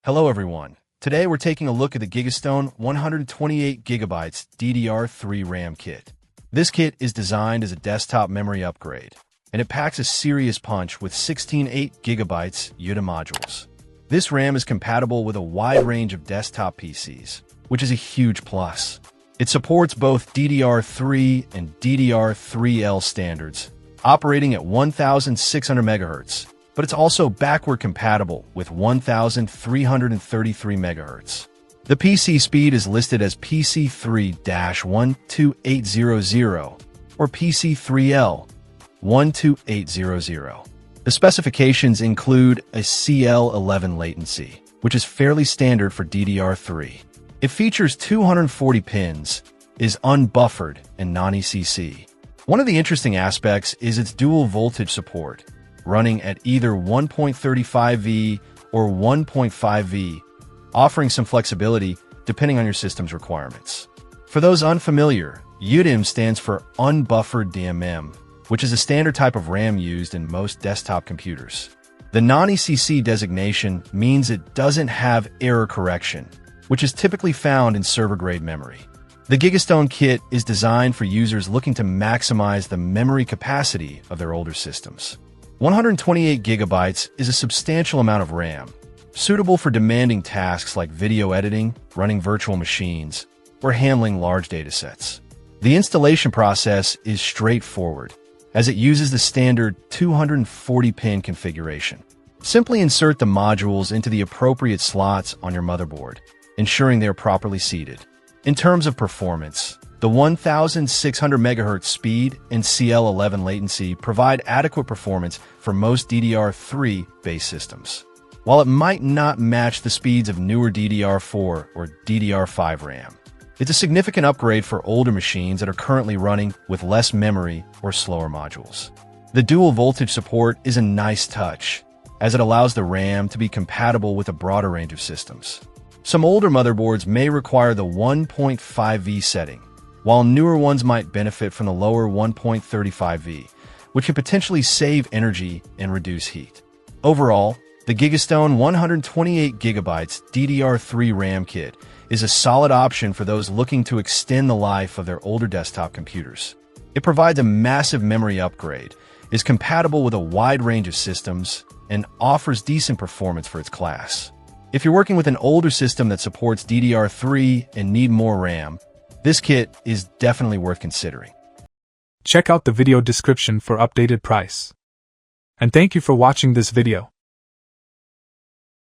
Hello everyone. Today we're taking a look at the GIGASTONE 128GB DDR3 RAM kit. This kit is designed as a desktop memory upgrade, and it packs a serious punch with 16 8GB UTA modules. This RAM is compatible with a wide range of desktop PCs, which is a huge plus. It supports both DDR3 and DDR3L standards, operating at 1600 MHz, but it's also backward compatible with 1333 MHz. The PC speed is listed as PC3-12800 or PC3L12800. The specifications include a CL11 latency, which is fairly standard for DDR3. It features 240 pins, is unbuffered, and non-ECC. One of the interesting aspects is its dual voltage support, running at either 1.35V or 1.5V, offering some flexibility depending on your system's requirements. For those unfamiliar, UDIMM stands for Unbuffered DMM, which is a standard type of RAM used in most desktop computers. The non-ECC designation means it doesn't have error correction, which is typically found in server-grade memory. The GIGASTONE kit is designed for users looking to maximize the memory capacity of their older systems. 128GB is a substantial amount of RAM, suitable for demanding tasks like video editing, running virtual machines, or handling large datasets. The installation process is straightforward, as it uses the standard 240-pin configuration. Simply insert the modules into the appropriate slots on your motherboard, ensuring they are properly seated. In terms of performance, the 1600 MHz speed and CL11 latency provide adequate performance for most DDR3-based systems. While it might not match the speeds of newer DDR4 or DDR5 RAM, it's a significant upgrade for older machines that are currently running with less memory or slower modules. The dual voltage support is a nice touch, as it allows the RAM to be compatible with a broader range of systems. Some older motherboards may require the 1.5V setting, while newer ones might benefit from the lower 1.35V, which can potentially save energy and reduce heat. Overall, the GIGASTONE 128GB DDR3 RAM kit is a solid option for those looking to extend the life of their older desktop computers. It provides a massive memory upgrade, is compatible with a wide range of systems, and offers decent performance for its class. If you're working with an older system that supports DDR3 and need more RAM, this kit is definitely worth considering. Check out the video description for updated price. And thank you for watching this video.